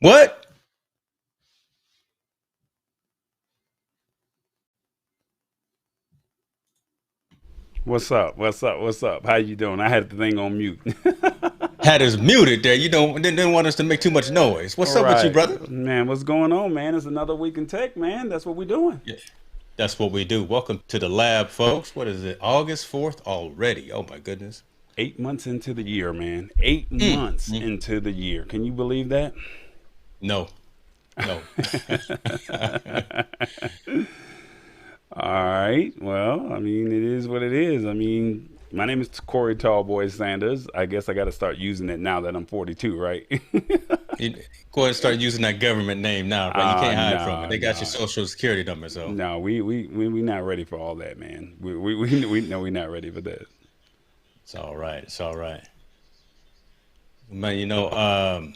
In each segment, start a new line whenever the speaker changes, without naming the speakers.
What?
What's up? What's up? What's up? How you doing? I had the thing on mute.
Had us muted there. You don't didn't want us to make too much noise.
All
What's up with you,
right,
brother?
man. What's going on, man? It's another week in tech, man. That's what we're doing.
Yeah, that's what we do. Welcome to the lab, folks. What is it? August 4th already. Oh my goodness.
8 months into the year, man. Eight
Mm,
months
mm.
into the year. Can you believe that?
No, no.
All right. Well, I mean, it is what it is. I mean, my name is Corey Tallboy Sanders. I guess I got to start using it now that I'm 42, right?
You, go ahead and start using that government name now, right? You can't hide from it.
Nah,
They got your
nah.
social security number, so
No, we not ready for all that, man. We know we're not ready for that.
it's all right. It's all right. Man,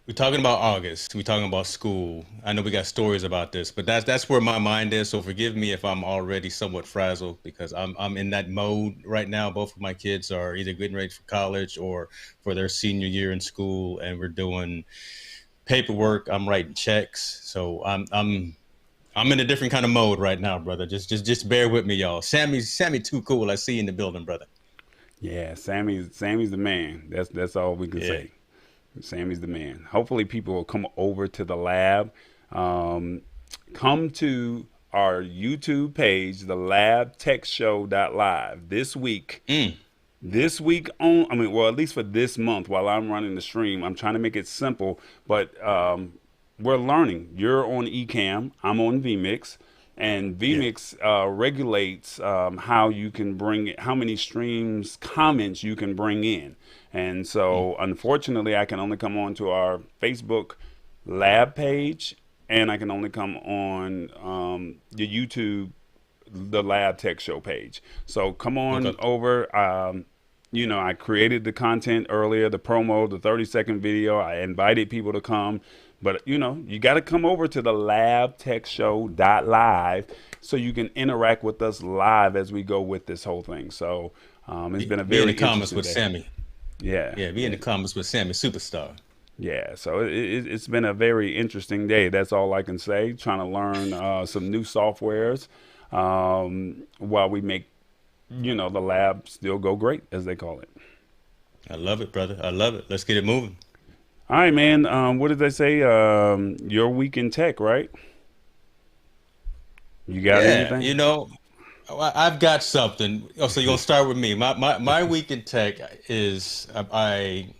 we're talking about August. We're talking about school. I know we got stories about this, but that's where my mind is. So forgive me if I'm already somewhat frazzled because I'm in that mode right now. Both of my kids are either getting ready for college or for their senior year in school, and we're doing paperwork. I'm writing checks, so I'm in a different kind of mode right now, brother. Just bear with me, y'all. Sammy, too cool. I see you in the building, brother.
Yeah, Sammy's the man. That's all we can
Yeah.
say. Sammy's the man. Hopefully, people will come over to the lab. Um, Come to our YouTube page, the Lab Tech Show Live this week.
Mm.
This week on, I mean, well, at least for this month, while I'm running the stream, I'm trying to make it simple, but we're learning. You're on Ecamm, I'm on vMix, and
Yeah.
vMix regulates how you can bring it, how many streams, comments you can bring in. And
Mm.
so, unfortunately, I can only come on to our Facebook lab page, and I can only come on the YouTube, the Lab Tech Show page. So come on
Okay.
over. I created the content earlier, the promo, the 30-second video. I invited people to come. But, you got to come over to the labtechshow.live so you can interact with us live as we go with this whole thing. So it's been a
Be in
very
the comments
interesting
with
day.
Sammy.
Yeah.
Yeah, be in
Yeah.
the comments with Sammy Superstar.
Yeah, so it's been a very interesting day. That's all I can say. Trying to learn some new softwares while we make, the lab still go great, as they call it.
I love it, brother. I love it. Let's get it moving.
All right, man. What did they say? Your week in tech, right? You got
Yeah,
anything?
I've got something. Oh, so you're gonna start with me. My week in tech is I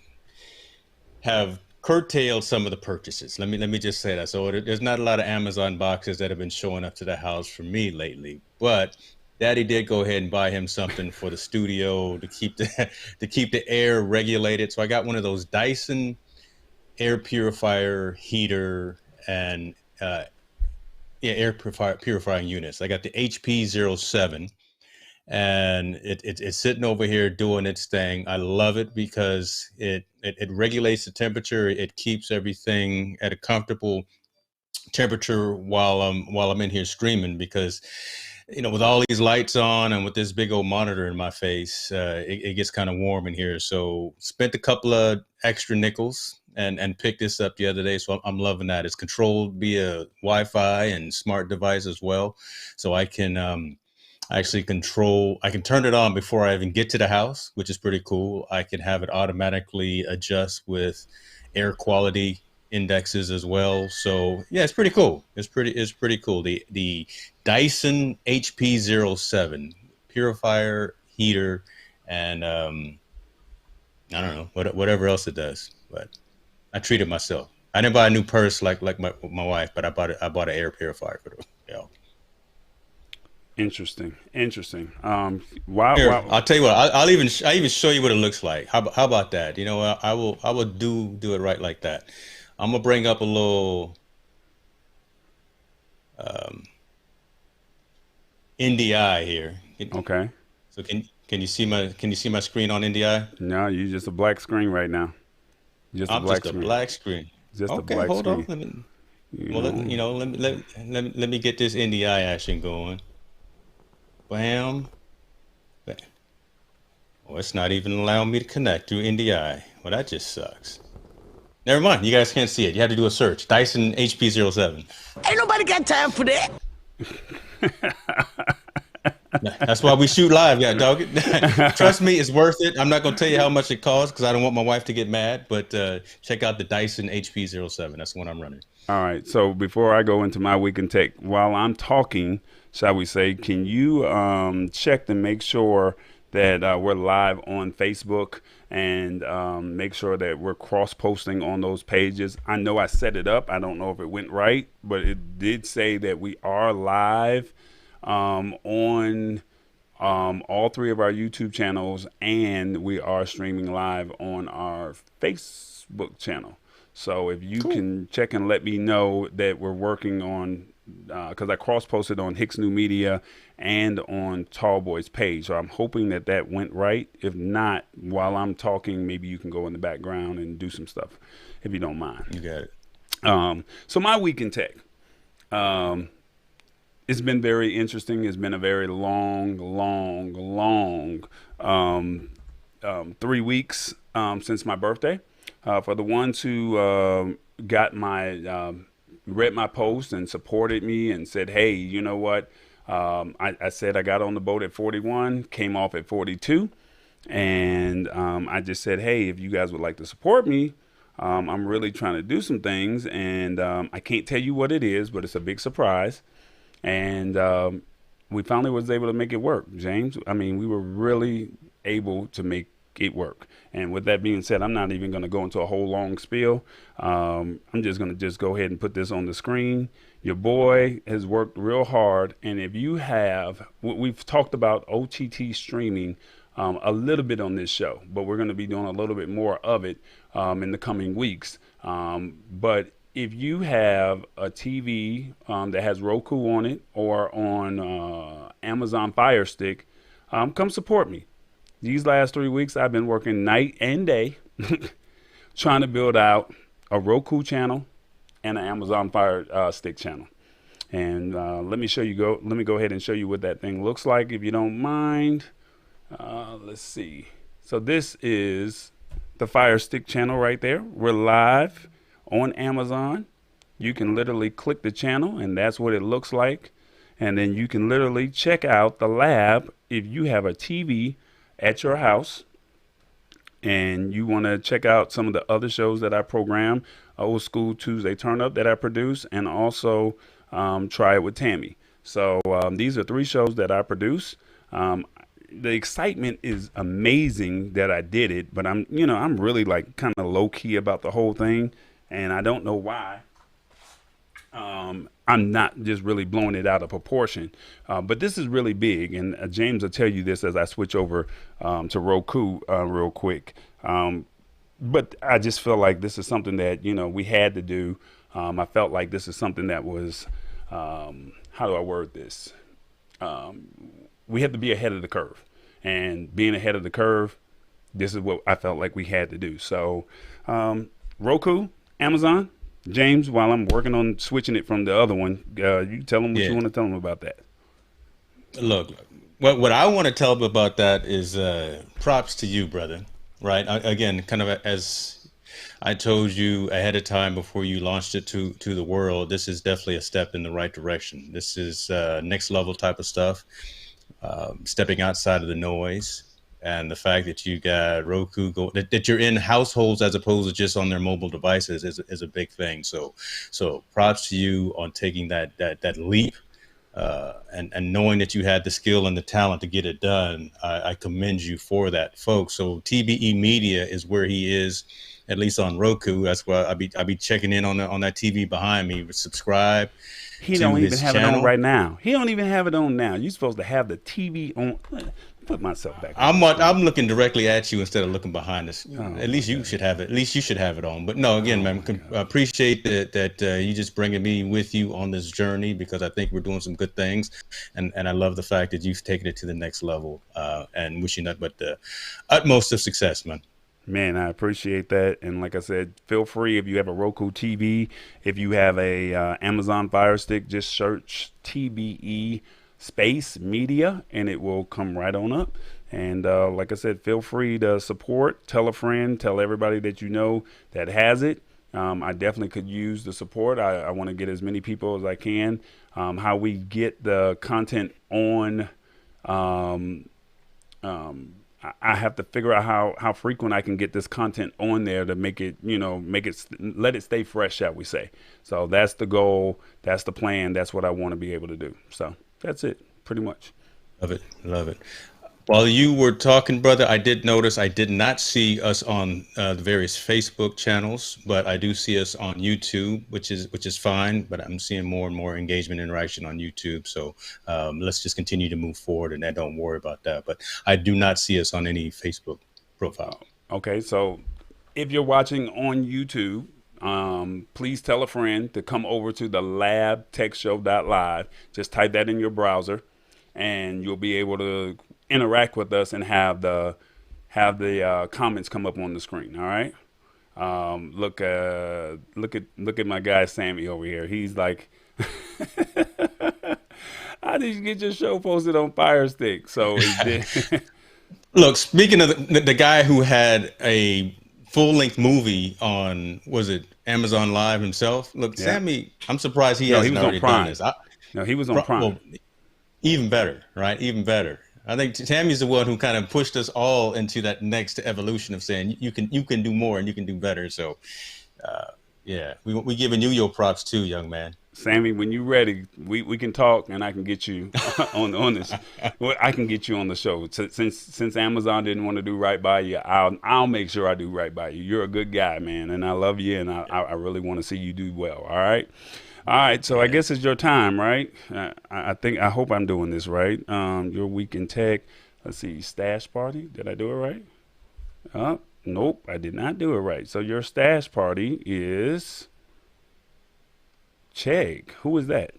have curtailed some of the purchases. Let me just say that. So there's not a lot of Amazon boxes that have been showing up to the house for me lately, but Daddy did go ahead and buy him something for the studio to keep the to keep the air regulated. So I got one of those Dyson air purifier heater and yeah, purifying units. I got the HP 07 and it's sitting over here doing its thing. I love it because it regulates the temperature. It keeps everything at a comfortable temperature while I'm in here streaming because with all these lights on and with this big old monitor in my face, it gets kind of warm in here. So spent a couple of extra nickels and picked this up the other day. So I'm loving that. It's controlled via Wi-Fi and smart device as well, so I can actually control. I can turn it on before I even get to the house, which is pretty cool. I can have it automatically adjust with air quality indexes as well. So yeah, it's pretty cool. It's pretty cool. The Dyson HP 07 purifier heater and I don't know whatever else it does, but I treated myself. I didn't buy a new purse like my wife, but I bought an air purifier for the.
Interesting. Interesting. Wow.
Here,
Wow.
I'll tell you what. I even show you what it looks like. How about that? I will do it right like that. I'm gonna bring up a little um, NDI here.
Okay.
So can you see my screen on NDI?
No, you just a black screen right now. Just a
I'm
black
just a
screen.
black screen.
Just a
Okay,
black
hold on.
screen.
Let me
You
well let
know.
you know let me get this NDI action going. Bam. Oh, it's not even allowing me to connect through NDI. Well, that just sucks. Never mind. You guys can't see it. You have to do a search. Dyson HP 07.
Ain't nobody got time for that.
That's why we shoot live, yeah, dog. Trust me, it's worth it. I'm not gonna tell you how much it costs because I don't want my wife to get mad. But check out the Dyson HP 07. That's the one I'm running.
All right. So before I go into my week in tech, while I'm talking, shall we say, can you check to make sure that we're live on Facebook and make sure that we're cross posting on those pages? I know I set it up. I don't know if it went right, but it did say that we are live on all three of our YouTube channels, and we are streaming live on our Facebook channel. So if you
Cool.
can check and let me know that we're working on, because I cross posted on Hicks New Media and on Tallboy's page. So I'm hoping that that went right. If not, while I'm talking, maybe you can go in the background and do some stuff if you don't mind.
You got it.
So my week in tech. It's been very interesting. It's been a very long 3 weeks since my birthday. For the ones who got my read my post and supported me and said, "Hey, you know what?" I said I got on the boat at 41, came off at 42, and I just said, "Hey, if you guys would like to support me, I'm really trying to do some things, and I can't tell you what it is, but it's a big surprise." And we finally was able to make it work, James. I mean, we were really able to make it work. And with that being said, I'm not even going to go into a whole long spiel. I'm just going to just go ahead and put this on the screen. Your boy has worked real hard. And if you have, we've talked about OTT streaming a little bit on this show, but we're going to be doing a little bit more of it in the coming weeks. But if you have a TV that has Roku on it or on Amazon Fire Stick, come support me. These last 3 weeks, I've been working night and day trying to build out a Roku channel and an Amazon Fire Stick channel. And let me go ahead and show you what that thing looks like, if you don't mind. Let's see. So this is the Fire Stick channel right there. We're live on Amazon. You can literally click the channel, and that's what it looks like. And then you can literally check out the lab if you have a TV at your house and you want to check out some of the other shows that I program, Old School Tuesday Turn Up that I produce, and also Try It with Tammy. So these are 3 shows that I produce. The excitement is amazing that I did it, but I'm really like kind of low key about the whole thing, and I don't know why. I'm not just really blowing it out of proportion, but this is really big, and James will tell you this as I switch over to Roku real quick. But I just feel like this is something that we had to do. I felt like this is something that was how do I word this? We have to be ahead of the curve, and being ahead of the curve, this is what I felt like we had to do. So Roku, Amazon. James, while I'm working on switching it from the other one, you tell them what you
Yeah.
want to tell them about that.
Look, what I want to tell them about that is props to you, brother. Right? Again, kind of as I told you ahead of time before you launched it to the world, this is definitely a step in the right direction. This is next level type of stuff, stepping outside of the noise. And the fact that you got Roku that you're in households as opposed to just on their mobile devices is a big thing. So props to you on taking that leap, and knowing that you had the skill and the talent to get it done. I commend you for that, folks. So TBE Media is where he is, at least on Roku. That's why I be checking in on that TV behind me. Subscribe
He
to
don't even
his
have it on
channel.
right now. He don't even have it on now. You're supposed to have the TV on. Put myself back on
I'm
the screen.
I'm looking directly at you instead of looking behind us.
Oh
At
my
least you
God.
should have it. At least you should have it on. But no, again,
Oh
man,
my God.
appreciate that you just bringing me with you on this journey because I think we're doing some good things, and I love the fact that you've taken it to the next level. And wishing that, but the utmost of success, man.
Man, I appreciate that. And like I said, feel free if you have a Roku TV, if you have a Amazon Fire Stick, just search TBE space media and it will come right on up. And like I said, feel free to support, tell a friend, tell everybody that you know that has it. I definitely could use the support. I want to get as many people as I can. How we get the content on, um, I have to figure out how frequent I can get this content on there to make it, let it stay fresh, shall we say. So that's the goal. That's the plan. That's what I want to be able to do. So that's it, pretty much.
Love it. Love it. While you were talking, brother, I did notice I did not see us on the various Facebook channels, but I do see us on YouTube, which is fine. But I'm seeing more and more engagement interaction on YouTube. So let's just continue to move forward, and don't worry about that. But I do not see us on any Facebook profile.
Okay, so if you're watching on YouTube, please tell a friend to come over to the labtechshow.live. Just type that in your browser, and you'll be able to interact with us and have the comments come up on the screen. All right. Look at my guy Sammy over here. He's like, how did you get your show posted on Fire Stick? So he did.
Look, speaking of the guy who had a full-length movie on, was it Amazon Live himself? Look,
Yeah.
Sammy, I'm surprised he
No, he
hasn't
was on
already done
Prime.
this.
No, he was on Prime.
Well, even better, right? Even better. I think Tammy's the one who kind of pushed us all into that next evolution of saying you can do more and you can do better. So, yeah, we giving you your props too, young man.
Sammy, when you're ready, we can talk, and I can get you on this. Well, I can get you on the show. Since Amazon didn't want to do right by you, I'll make sure I do right by you. You're a good guy, man, and I love you, and I really want to see you do well. All right. All right, so I guess it's your time, right? I hope I'm doing this right. Your week in tech. Let's see, stash party. Did I do it right? Nope, I did not do it right. So your stash party is Chegg. Who is that?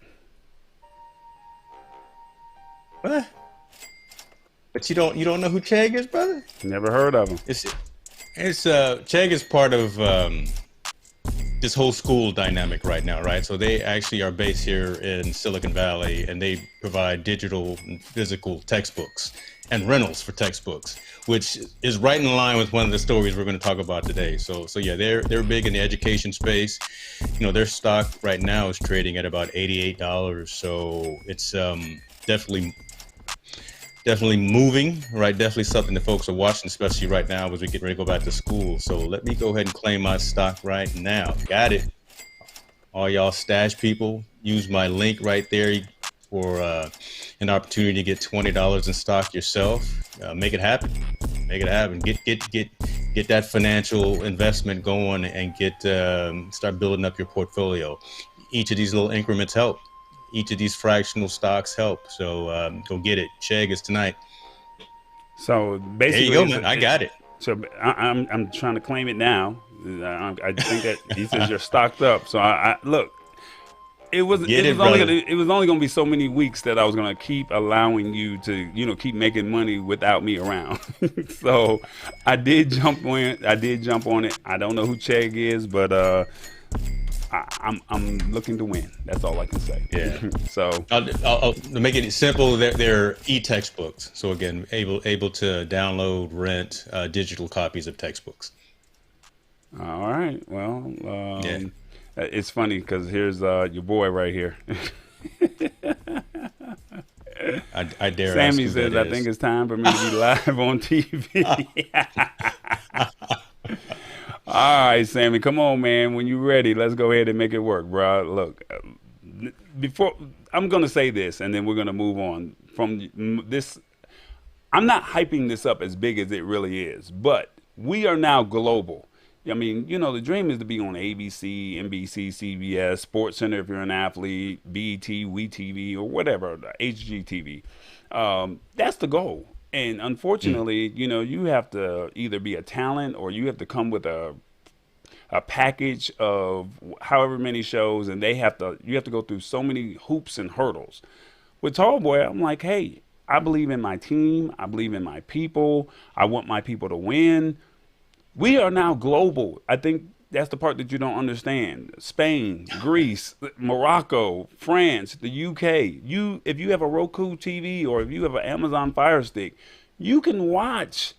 What? But you don't know who Chegg is, brother?
Never heard of him.
It's Chegg is part of this whole school dynamic right now, right? So they actually are based here in Silicon Valley, and they provide digital and physical textbooks and rentals for textbooks, which is right in line with one of the stories we're going to talk about today. So yeah, they're big in the education space. Their stock right now is trading at about $88. So it's definitely moving, right? Definitely something that folks are watching, especially right now as we get ready to go back to school. So let me go ahead and claim my stock right now. Got it. All y'all stash people, use my link right there for an opportunity to get $20 in stock yourself. Make it happen. Make it happen. Get that financial investment going and start building up your portfolio. Each of these little increments help. Each of these fractional stocks help. So go get it. Chegg is tonight.
So basically,
there you go, man. I got it.
So I'm trying to claim it now. I think that he says you're stocked up. So I look. It was only going to be so many weeks that I was going to keep allowing you to keep making money without me around. So I did jump on it. I don't know who Chegg is, but I'm looking to win. That's all I can say.
Yeah.
So
I'll make it simple. They're e-textbooks. So again, able to download, rent digital copies of textbooks.
All right. Well,
yeah.
It's funny because here's your boy right here.
I dare.
Sammy says, "I think it's time for me to be live on TV." All right, Sammy, come on, man. When you're ready, let's go ahead and make it work, bro. Look, before I'm gonna say this, and then we're gonna move on from this. I'm not hyping this up as big as it really is, but we are now global. I mean, the dream is to be on ABC, NBC, CBS, Sports Center if you're an athlete, BET, WeTV, or whatever, HGTV. That's the goal. And unfortunately, you have to either be a talent or you have to come with a package of however many shows, and you have to go through so many hoops and hurdles. With Tallboy, I'm like, hey, I believe in my team. I believe in my people. I want my people to win. We are now global. I think that's the part that you don't understand. Spain, Greece, Morocco, France, the UK. If you have a Roku TV or if you have an Amazon Fire Stick, you can watch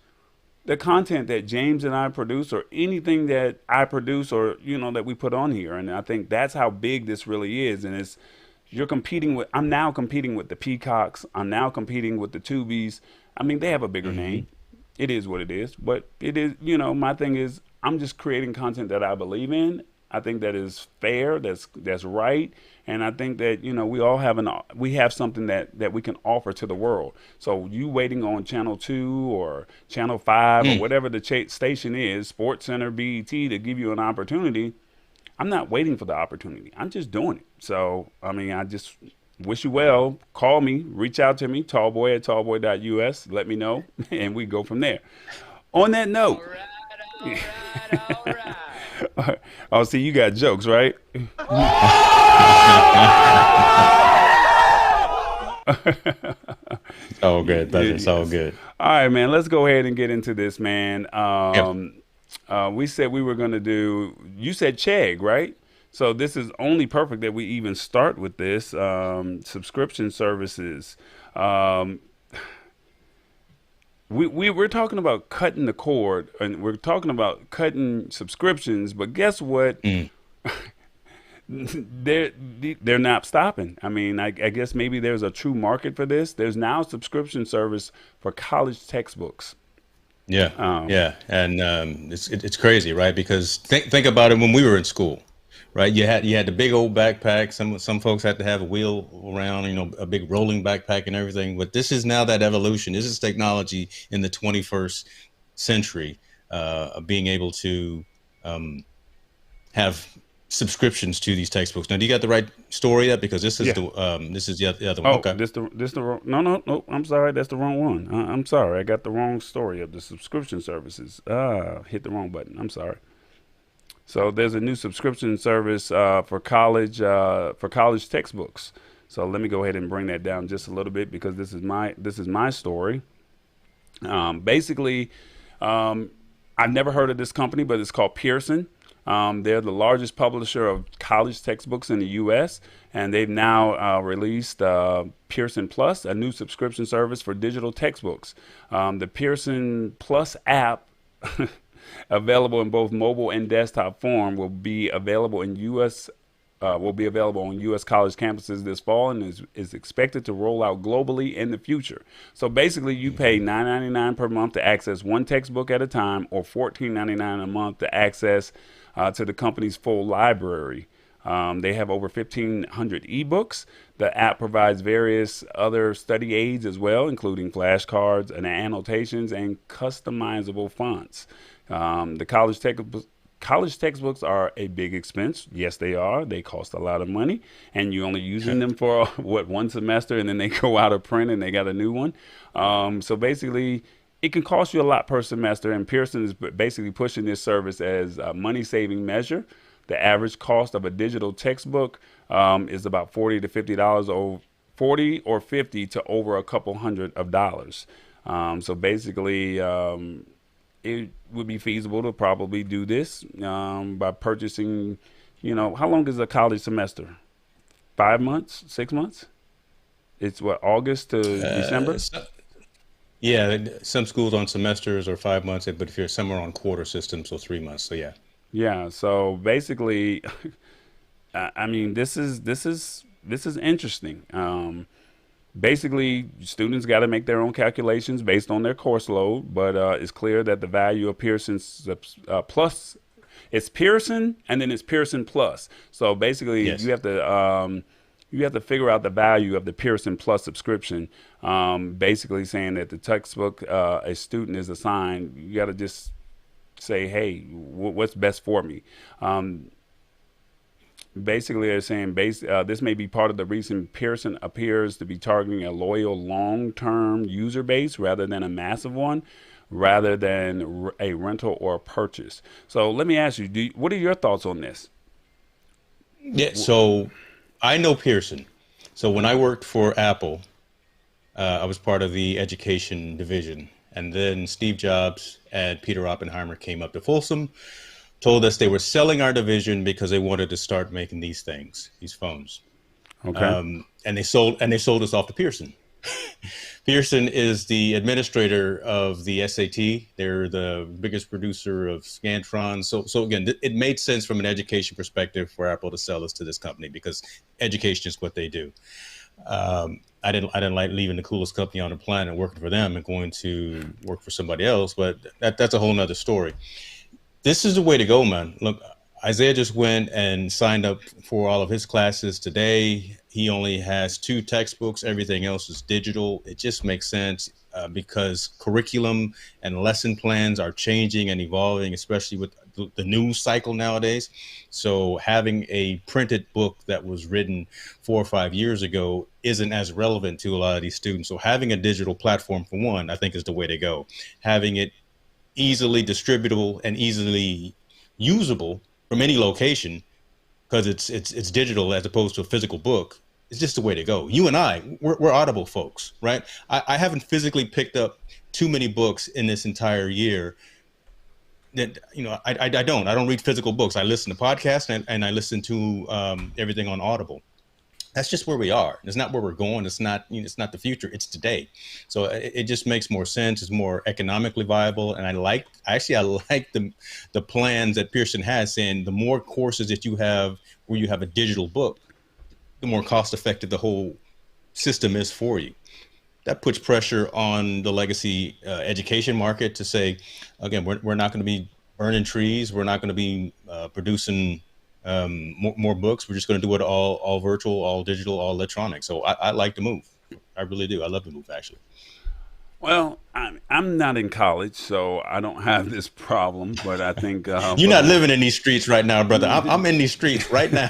the content that James and I produce, or anything that I produce, or that we put on here. And I think that's how big this really is. And it's you're competing with. I'm now competing with the Peacocks. I'm now competing with the Tubies. I mean, they have a bigger name. It is what it is. But it is. My thing is, I'm just creating content that I believe in. I think that is fair. That's right. And I think that we have something that we can offer to the world. So you waiting on Channel 2 or Channel 5 or whatever the station is, Sports Center, BET, to give you an opportunity. I'm not waiting for the opportunity. I'm just doing it. So I mean, I just wish you well. Call me, reach out to me, tallboy@tallboy.us. Let me know, and we go from there. On that note.
All right.
Oh, see, you got jokes, right?
Oh, good. That's all good.
All right, man. Let's go ahead and get into this, man. We said we were going to do. You said Chegg, right? So this is only perfect that we even start with this subscription services. We're talking about cutting the cord, and we're talking about cutting subscriptions, but guess what? They're not stopping. I mean, I guess maybe there's a true market for this. There's now a subscription service for college textbooks.
Yeah, and it's crazy, right? Because think about it when we were in school. Right, you had the big old backpack. Some folks had to have a wheel around, a big rolling backpack and everything. But this is now that evolution. This is technology in the 21st century, of being able to have subscriptions to these textbooks. Now, do you got the right story yet? Because this is the other one.
Oh,
Okay.
this the wrong. No. I'm sorry, that's the wrong one. I'm sorry, I got the wrong story of the subscription services. Hit the wrong button. I'm sorry. So there's a new subscription service for college textbooks. So let me go ahead and bring that down just a little bit, because this is my story. Basically, I've never heard of this company, but it's called Pearson. They're the largest publisher of college textbooks in the U.S., and they've now released Pearson Plus, a new subscription service for digital textbooks. The Pearson Plus app available in both mobile and desktop form will be available on U.S. college campuses this fall, and is expected to roll out globally in the future. So basically, you pay $9.99 per month to access one textbook at a time, or $14.99 a month to access to the company's full library. They have over 1,500 ebooks. The app provides various other study aids as well, including flashcards and annotations and customizable fonts. The college textbooks are a big expense. Yes, they are. They cost a lot of money, and you're only using them for one semester, and then they go out of print and they got a new one. So basically, it can cost you a lot per semester, and Pearson is basically pushing this service as a money-saving measure. The average cost of a digital textbook is about $40 to $50, $40 or $50 to over a couple $100. So basically, it would be feasible to probably do this by purchasing, how long is a college semester? 5 months, 6 months? It's what, August to December?
Yeah, some schools on semesters or 5 months, but if you're somewhere on quarter system, so 3 months. So yeah.
Yeah. So basically, I mean, this is interesting. Basically, students got to make their own calculations based on their course load, but it's clear that the value of Pearson's Plus, it's Pearson and then it's Pearson Plus. So basically,
Yes.
you have to figure out the value of the Pearson Plus subscription. Basically, saying that the textbook a student is assigned, you got to just say, hey, what's best for me. Basically, they're saying this may be part of the reason Pearson appears to be targeting a loyal long-term user base rather than a massive one, rather than a rental or a purchase. So let me ask you, what are your thoughts on this?
Yeah, so I know Pearson. So when I worked for Apple, I was part of the education division. And then Steve Jobs and Peter Oppenheimer came up to Folsom, told us they were selling our division because they wanted to start making these things, these phones.
Okay.
And they sold us off to Pearson. Pearson is the administrator of the SAT. They're the biggest producer of Scantron. So again, it made sense from an education perspective for Apple to sell this to this company because education is what they do. I didn't like leaving the coolest company on the planet and working for them and going to work for somebody else, but that's a whole nother story. This is the way to go, man. Look, Isaiah just went and signed up for all of his classes today. He only has 2 textbooks. Everything else is digital. It just makes sense because curriculum and lesson plans are changing and evolving, especially with the news cycle nowadays. So having a printed book that was written 4 or 5 years ago isn't as relevant to a lot of these students. So having a digital platform, for one, I think is the way to go. Having it easily distributable and easily usable from any location because it's digital as opposed to a physical book. It's just the way to go. You and we're Audible folks, right? I haven't physically picked up too many books in this entire year. That I don't read physical books. I listen to podcasts and I listen to everything on Audible. That's just where we are. It's not where we're going. It's not the future. It's today. So it just makes more sense. It's more economically viable. And I like the plans that Pearson has, saying the more courses that you have where you have a digital book, the more cost effective the whole system is for you. That puts pressure on the legacy education market to say, again, we're not going to be burning trees. We're not going to be producing more books. We're just going to do it all virtual, all digital, all electronic. So I like the move. I really do. I love the move, actually.
Well, I'm not in college, so I don't have this problem. But I think
You're not living in these streets right now, brother. I'm in these streets right now.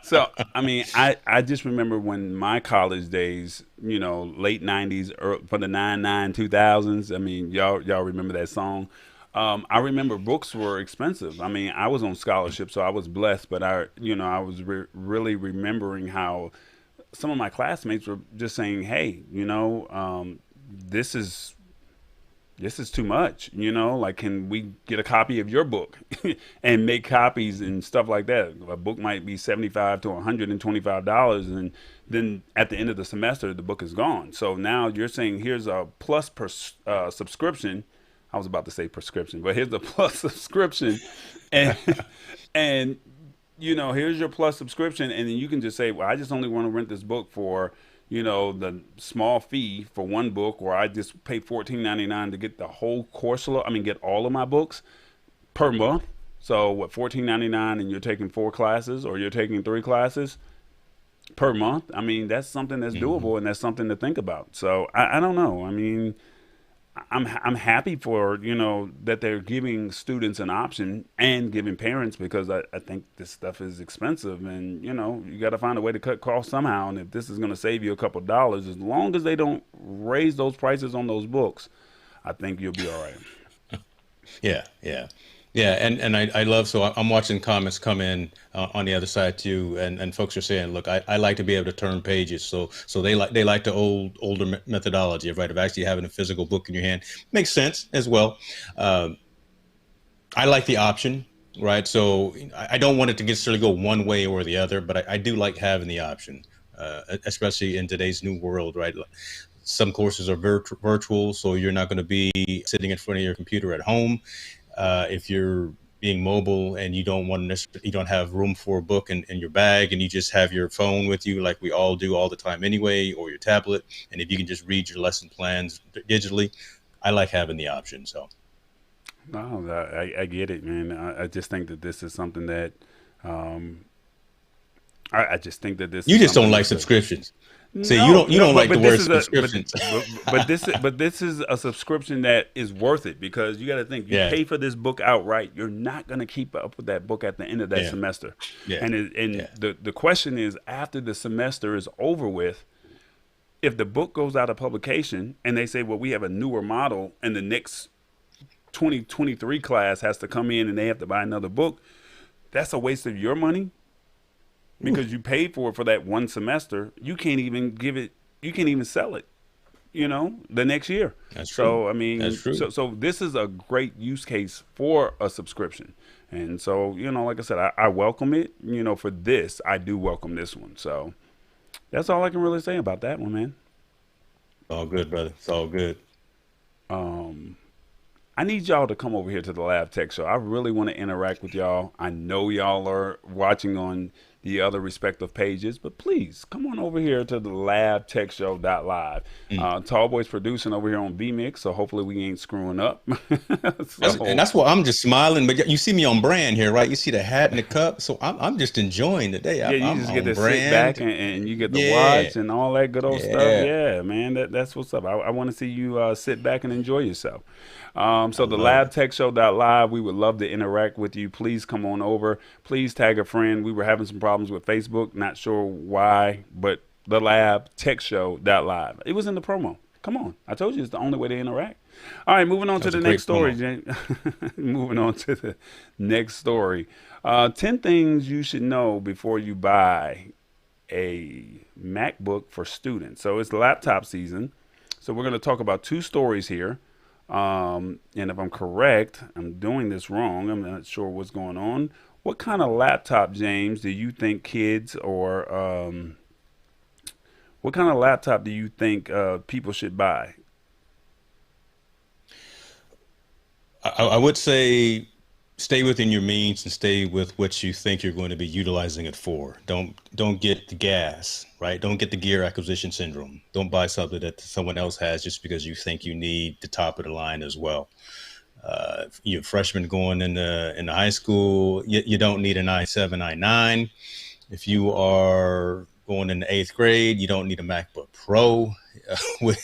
So,
I mean, I just remember when my college days, late '90s, for the 99 2000s. I mean, y'all remember that song? I remember books were expensive. I mean, I was on scholarship, so I was blessed. But I was really remembering how some of my classmates were just saying, "Hey, this is too much, like, can we get a copy of your book?" And make copies and stuff like that. A book might be $75 to $125, and then at the end of the semester the book is gone. So now you're saying here's a plus subscription. I was about to say prescription, but here's a plus subscription, and and here's your plus subscription, and then you can just say, well, I just only want to rent this book for the small fee for one book, or I just pay $14.99 to get the whole course. Get all of my books per month. So what, $14.99, and you're taking 4 classes, or you're taking 3 classes per month. I mean, that's something that's doable, and that's something to think about. So I don't know. I mean, I'm happy for that they're giving students an option and giving parents, because I think this stuff is expensive, and you got to find a way to cut costs somehow. And if this is going to save you a couple of dollars, as long as they don't raise those prices on those books, I think you'll be all right.
Yeah, and I love, so I'm watching comments come in on the other side too, and folks are saying, look, I like to be able to turn pages, so they like the older methodology of actually having a physical book in your hand. Makes sense as well. I like the option, right? So I don't want it to necessarily go one way or the other, but I do like having the option, especially in today's new world, right? Some courses are virtual, so you're not going to be sitting in front of your computer at home. If you're being mobile and you don't have room for a book in your bag, and you just have your phone with you, like we all do all the time anyway, or your tablet, and if you can just read your lesson plans digitally, I like having the option. So,
no, I get it, man. I just think that this is something that I just think that this.
You
is
just don't like
that,
subscriptions. See, you don't like the word subscriptions.
But this is a subscription that is worth it, because you got to think, you pay for this book outright. You're not going to keep up with that book at the end of that semester. Yeah. And the question is, after the semester is over with, if the book goes out of publication and they say, well, we have a newer model, and the next 2023 class has to come in and they have to buy another book, that's a waste of your money. Because you paid for it for that one semester. You can't even sell it, the next year.
That's true.
So, I mean,
that's true.
So this is a great use case for a subscription. And so, like I said, I welcome it. For this, I do welcome this one. So that's all I can really say about that one, man.
All good, brother. It's all good.
Um, I need y'all to come over here to the Lab Tech Show. I really want to interact with y'all. I know y'all are watching on the other respective pages, but please come on over here to the Lab Tech Show live.
Mm.
Tallboy's producing over here on VMix, so hopefully we ain't screwing up.
And
So
that's why I'm just smiling. But you see me on brand here, right? You see the hat and the cup. So I'm just enjoying the day.
yeah, you
I'm
just get
on
to sit back
brand.
and you get to
Yeah.
watch and all that good old stuff.
Yeah.
Yeah, man, that's what's up. I want to see you sit back and enjoy yourself.
I
So the
love it.
labtechshow.live, we would love to interact with you. Please come on over. Please tag a friend. We were having some problems with Facebook. Not sure why, but the labtechshow.live. It was in the promo. Come on. I told you it's the only way to interact. All right, moving on
That
to
was a
the next
great
story,
promo.
James. Moving on to the next story. 10 things you should know before you buy a MacBook for students. So it's laptop season. So we're going to talk about two stories here. And if I'm correct, I'm doing this wrong. I'm not sure what's going on. What kind of laptop, James, do you think kids or what kind of laptop do you think people should buy?
I would say stay within your means and stay with what you think you're going to be utilizing it for. Don't get the gas, right? Don't get the gear acquisition syndrome. Don't buy something that someone else has just because you think you need the top of the line as well. You're a freshman going into high school, you don't need an i7, i9. If you are going into eighth grade, you don't need a MacBook Pro with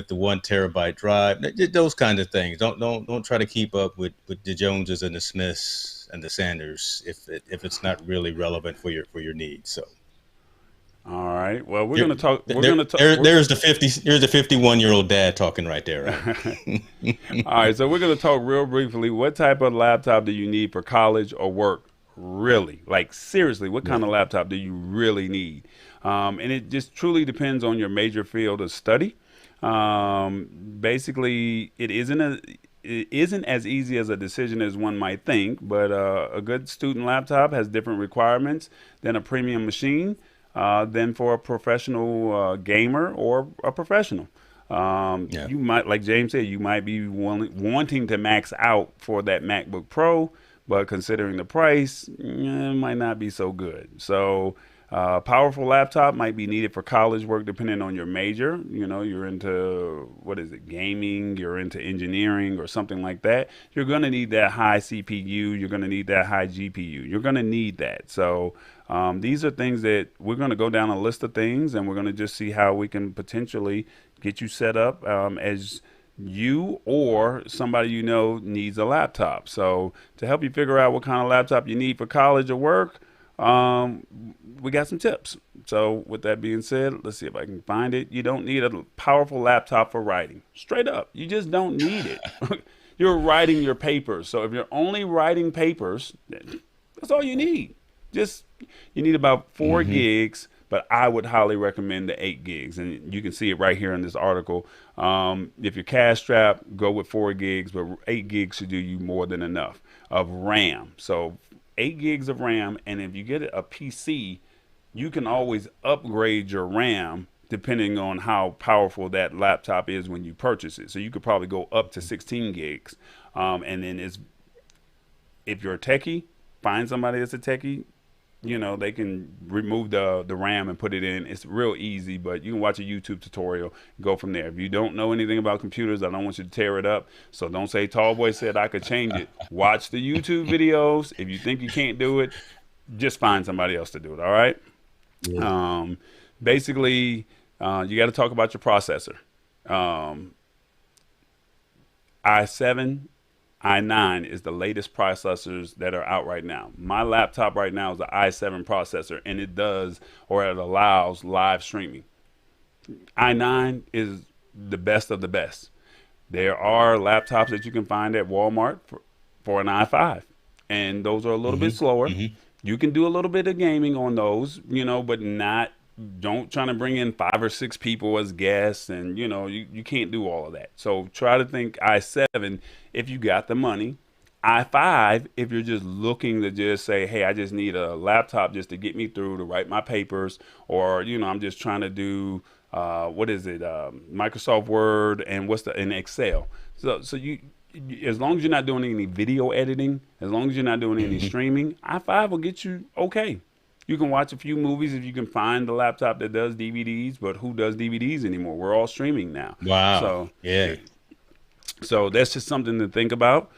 the 1 terabyte drive. Those kind of things. Don't try to keep up with the Joneses and the Smiths and the Sanders if it's not really relevant for your needs. So
All right. Well, we're
there,
going to talk. We're
there,
going to talk.
there's the 51-year-old dad talking right there, right?
All right. So we're going to talk real briefly. What type of laptop do you need for college or work? Really? Like, seriously, what kind of laptop do you really need? And it just truly depends on your major field of study. Basically, it isn't as easy as a decision as one might think, but a good student laptop has different requirements than a premium machine, than for a professional gamer or a professional.
Yeah.
You might, like James said, you might be wanting to max out for that MacBook Pro, but considering the price, it might not be so good. So, powerful laptop might be needed for college work, depending on your major. You know, you're into what is it, gaming? You're into engineering or something like that. You're going to need that high CPU. You're going to need that high GPU. You're going to need that. So, these are things that we're going to go down a list of things, and we're going to just see how we can potentially get you set up as you or somebody you know needs a laptop. So to help you figure out what kind of laptop you need for college or work, we got some tips. So with that being said, let's see if I can find it. You don't need a powerful laptop for writing. Straight up, you just don't need it. You're writing your papers. So if you're only writing papers, that's all you need. Just you need about 4 gigs, but I would highly recommend the 8 gigs, and you can see it right here in this article. If you're cash strapped, go with 4 gigs, but 8 gigs should do you more than enough of RAM. So 8 gigs of RAM, and if you get a PC, you can always upgrade your RAM depending on how powerful that laptop is when you purchase it. So you could probably go up to 16 gigs, and then if you're a techie, find somebody that's a techie. You know, they can remove the RAM and put it in. It's real easy, but you can watch a YouTube tutorial, go from there. If you don't know anything about computers, I don't want you to tear it up. So don't say Tallboy said I could change it. Watch the YouTube videos. If you think you can't do it, just find somebody else to do it. All right.
Yeah.
Basically, you got to talk about your processor. i7, i9 is the latest processors that are out right now. My laptop right now is the i7 processor, and it does, or it allows, live streaming. i9 is the best of the best. There are laptops that you can find at Walmart for an i5, and those are a little bit slower. You can do a little bit of gaming on those, you know, but not, don't try to bring in 5 or 6 people as guests, and you can't do all of that. So try to think i7 if you got the money, i5 if you're just looking to just say, hey, I just need a laptop just to get me through to write my papers, or I'm just trying to do what is it? Microsoft Word and and Excel. So as long as you're not doing any video editing, as long as you're not doing any streaming, i5 will get you okay. You can watch a few movies if you can find the laptop that does DVDs, but who does DVDs anymore? We're all streaming now.
Wow.
So
Yeah.
so that's just something to think about.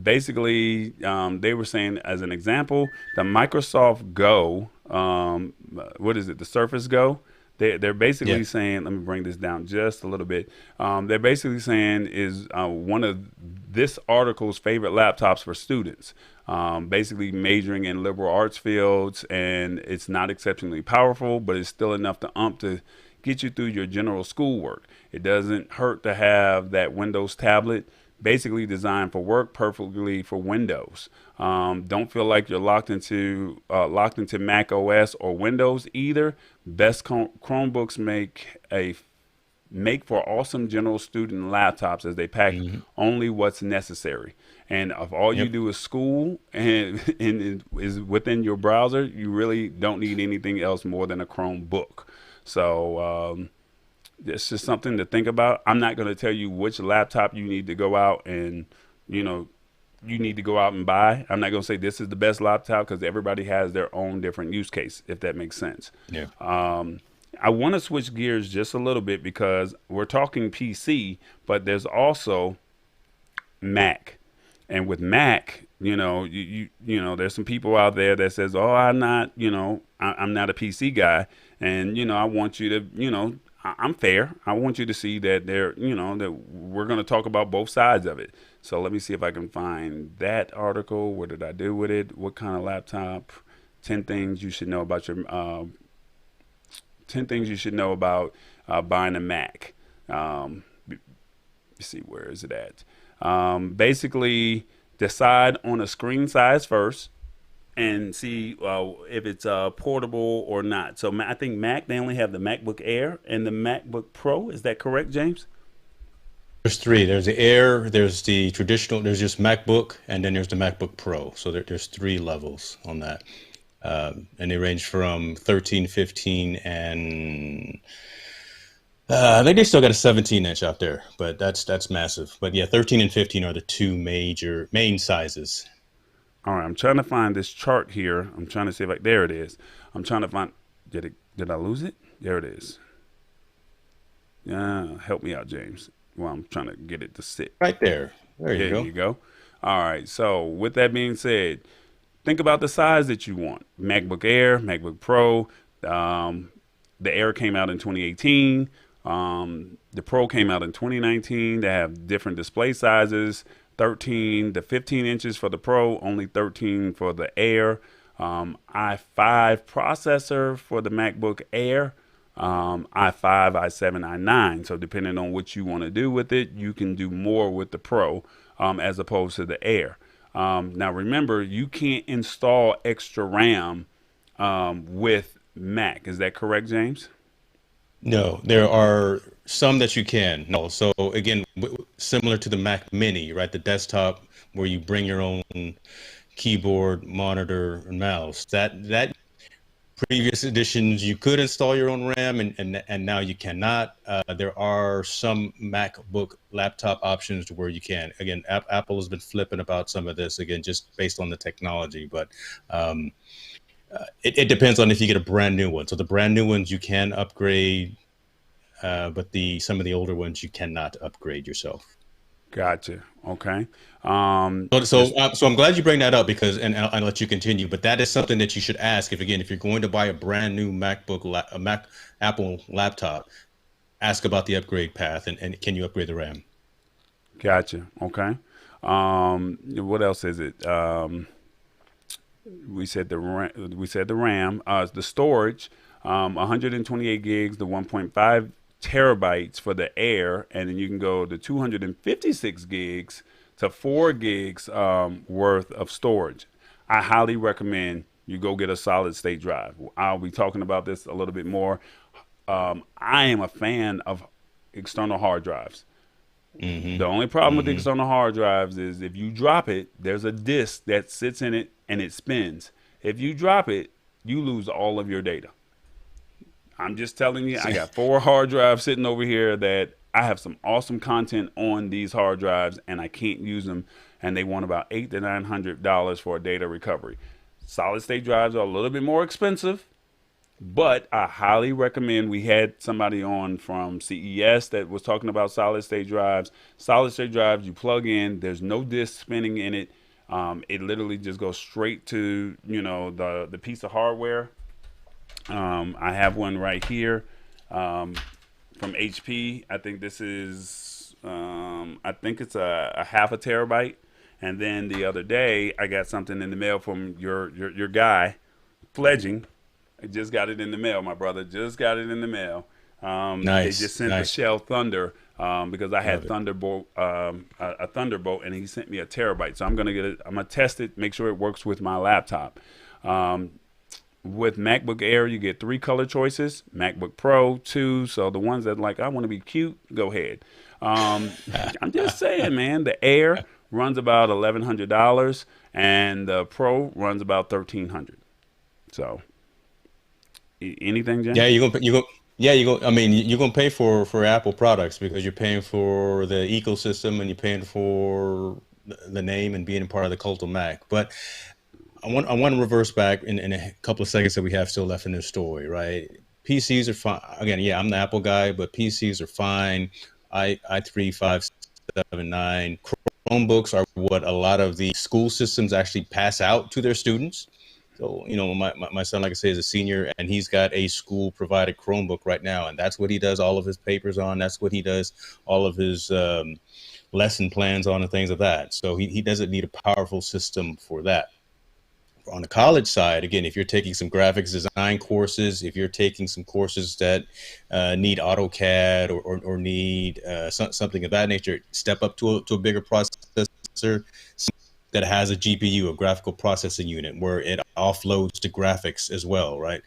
Basically, they were saying, as an example, the Microsoft Go, what is it, the Surface Go? They're basically
Yeah.
saying, let me bring this down just a little bit. They're basically saying is one of this article's favorite laptops for students, basically majoring in liberal arts fields, and it's not exceptionally powerful, but it's still enough to get you through your general schoolwork. It doesn't hurt to have that Windows tablet, basically designed for work, perfectly for Windows. Don't feel like you're locked into Mac OS or Windows either. Best Chromebooks make for awesome general student laptops, as they pack only what's necessary. And if all you
Yep.
do is school and it is within your browser, you really don't need anything else more than a Chromebook. So it's just something to think about. I'm not going to tell you which laptop you need to go out and, you need to go out and buy. I'm not going to say this is the best laptop, because everybody has their own different use case, if that makes sense.
Yeah.
I want to switch gears just a little bit, because we're talking PC, but there's also Mac. And with Mac, there's some people out there that says, "Oh, I'm not, I'm not a PC guy," and I want you to, I'm fair. I want you to see that that we're going to talk about both sides of it. So let me see if I can find that article. What did I do with it? What kind of laptop? 10 things you should know about your 10 things you should know about buying a Mac. Let's see, where is it at? Basically, decide on a screen size first and see if it's portable or not. So I think Mac, they only have the MacBook Air and the MacBook Pro. Is that correct, James?
There's three. There's the Air, there's the traditional, there's just MacBook, and then there's the MacBook Pro. So there's three levels on that. And they range from 13, 15, and I think they still got a 17-inch out there, but that's massive. But yeah, 13 and 15 are the two main sizes.
All right, I'm trying to find this chart here. I'm trying to see if there it is. I'm trying to find, did I lose it? There it is. Yeah, help me out, James. Well, I'm trying to get it to sit.
Right there. There you
There
go.
you go. All right. So with that being said, think about the size that you want. MacBook Air, MacBook Pro. The Air came out in 2018. The Pro came out in 2019. They have different display sizes, 13 to 15 inches for the Pro, only 13 for the Air. i5 processor for the MacBook Air. i5, i7, i9. So depending on what you want to do with it, you can do more with the Pro as opposed to the Air. Now remember, you can't install extra RAM with Mac. Is that correct, James?
No, there are some that you can. No, so again, similar to the Mac Mini, right? The desktop where you bring your own keyboard, monitor, and mouse. That previous editions you could install your own RAM, and now you cannot. There are some MacBook laptop options where you can. Again, Apple has been flipping about some of this, again, just based on the technology, but it depends on if you get a brand new one. So the brand new ones you can upgrade, but some of the older ones you cannot upgrade yourself.
Gotcha. Okay.
So I'm glad you bring that up, because, and I'll let you continue, but that is something that you should ask if you're going to buy a brand new Apple laptop, ask about the upgrade path and can you upgrade the RAM?
Gotcha. Okay. What else is it? We said the RAM. The storage, 128 gigs, the 1.5 terabytes for the Air, and then you can go to 256 gigs to 4 gigs worth of storage. I highly recommend you go get a solid state drive. I'll be talking about this a little bit more. I am a fan of external hard drives. The only problem with the external hard drives is if you drop it, there's a disk that sits in it and it spins. If you drop it, you lose all of your data. I'm just telling you, I got 4 hard drives sitting over here that I have some awesome content on these hard drives, and I can't use them. And they want about $800 to $900 for a data recovery. Solid state drives are a little bit more expensive, but I highly recommend. We had somebody on from CES that was talking about solid state drives. Solid state drives, you plug in. There's no disk spinning in it. It literally just goes straight to the piece of hardware. I have one right here from HP. I think this is I think it's a half a terabyte. And then the other day, I got something in the mail from your guy, Fledging. I just got it in the mail. My brother just got it in the mail. They
Nice,
just sent the
nice.
Shell Thunder because I had
Love it.
Thunderbolt, a Thunderbolt, and he sent me a terabyte. So I'm gonna get it. I'm gonna test it, make sure it works with my laptop. With MacBook Air, you get 3 color choices. MacBook Pro, 2. So the ones that like, I want to be cute, go ahead. I'm just saying, man. The Air runs about $1,100, and the Pro runs about $1,300. So, anything,
Yeah,
James?
I mean, you're gonna pay for Apple products because you're paying for the ecosystem and you're paying for the name and being a part of the cult of Mac. But I want to reverse back in a couple of seconds that we have still left in this story, right? PCs are fine. Again, yeah, I'm the Apple guy, but PCs are fine. i3 579 Chromebooks are what a lot of the school systems actually pass out to their students. So, my son, like I say, is a senior, and he's got a school provided Chromebook right now, and that's what he does all of his papers on. That's what he does all of his lesson plans on and things of that. So he doesn't need a powerful system for that. On the college side, again, if you're taking some graphics design courses, if you're taking some courses that need AutoCAD or need something of that nature, step up to a bigger processor that has a GPU, a graphical processing unit, where it offloads to graphics as well, right?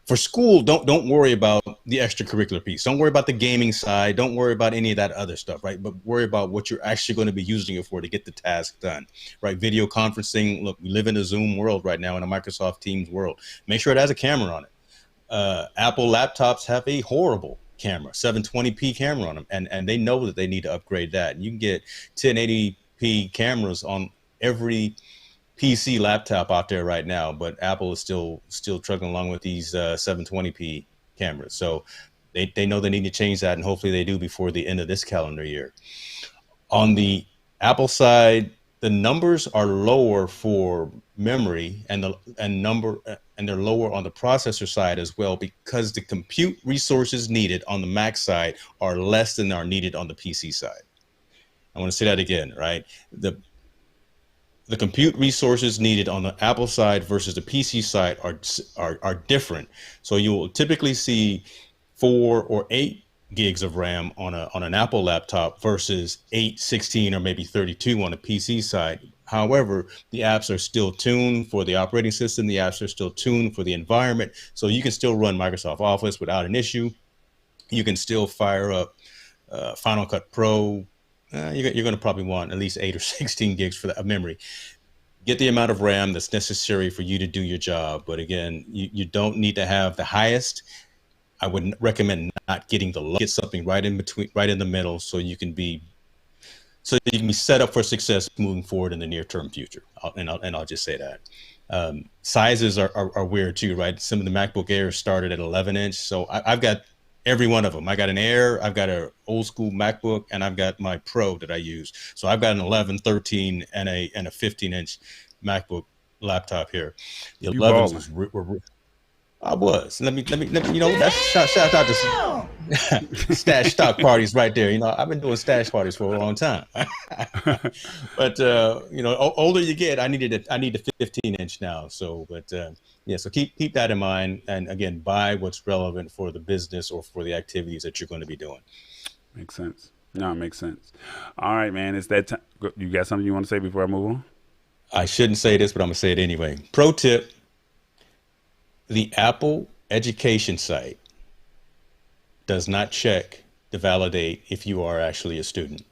For school, don't worry about the extracurricular piece. Don't worry about the gaming side. Don't worry about any of that other stuff, right? But worry about what you're actually going to be using it for to get the task done, right? Video conferencing. Look, we live in a Zoom world right now, in a Microsoft Teams world. Make sure it has a camera on it. Apple laptops have a horrible camera, 720p camera on them, and they know that they need to upgrade that. You can get 1080p cameras on every PC laptop out there right now, but Apple is still trucking along with these 720p cameras. So they know they need to change that, and hopefully they do before the end of this calendar year. On the Apple side, the numbers are lower for memory and they're lower on the processor side as well, because the compute resources needed on the Mac side are less than are needed on the PC side. I want to say that again, right? The compute resources needed on the Apple side versus the PC side are different. So you will typically see 4 or 8 gigs of RAM on an Apple laptop versus 8, 16, or maybe 32 on a PC side. However, the apps are still tuned for the operating system. The apps are still tuned for the environment. So you can still run Microsoft Office without an issue. You can still fire up Final Cut Pro. You're going to probably want at least 8 or 16 gigs for that memory. Get the amount of RAM that's necessary for you to do your job. But again, you don't need to have the highest. I would recommend not getting the low. Get something right in between, right in the middle, so you can be set up for success moving forward in the near term future. I'll just say that. Sizes are weird too, right? Some of the MacBook Airs started at 11 inch, so I've got every one of them. I got an Air, I've got an old school MacBook, and I've got my Pro that I use. So I've got an 11, 13, and a 15 inch MacBook laptop here. The
You
11s
balling.
were I was. Let me, that's shout out to stash stock parties right there. I've been doing stash parties for a long time. But older you get, I need a 15 inch now. So, but yeah, so keep that in mind, and again, buy what's relevant for the business or for the activities that you're going to be doing.
Makes sense. No, it makes sense. All right, man. It's that time. You got something you want to say before I move on?
I shouldn't say this, but I'm gonna say it anyway. Pro tip: the Apple education site does not check to validate if you are actually a student.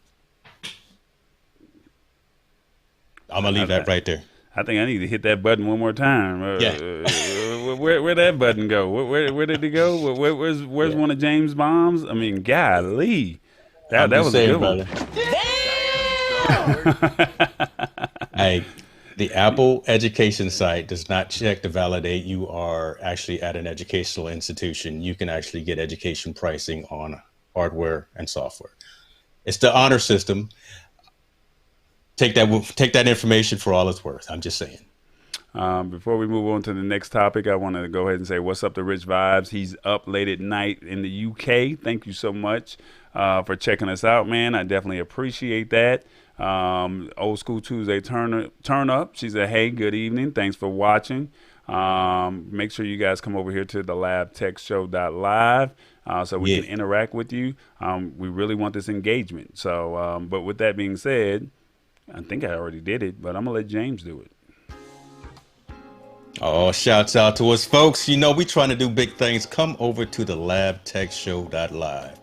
I'm gonna
I,
leave that
I,
right there.
I think I need to hit that button one more time.
Yeah.
where that button go? Where did it go? Where's
Yeah.
one of James' bombs? I mean, golly,
I'm
that
just
was a
saying,
good one.
brother.
Damn!
I the Apple education site does not check to validate you are actually at an educational institution. You can actually get education pricing on hardware and software. It's the honor system. Take that information for all it's worth. I'm just saying.
Before we move on to the next topic, I want to go ahead and say what's up to Rich Vibes. He's up late at night in the UK. Thank you so much for checking us out, man. I definitely appreciate that. Old School Tuesday turn up. She said, "Hey, good evening. Thanks for watching. Make sure you guys come over here to the labtechshow.live so we
Yeah.
can interact with you. We really want this engagement. So, but with that being said, I think I already did it, but I'm gonna let James do it.
Oh, shouts out to us, folks. You know, we trying to do big things. Come over to the labtechshow.live.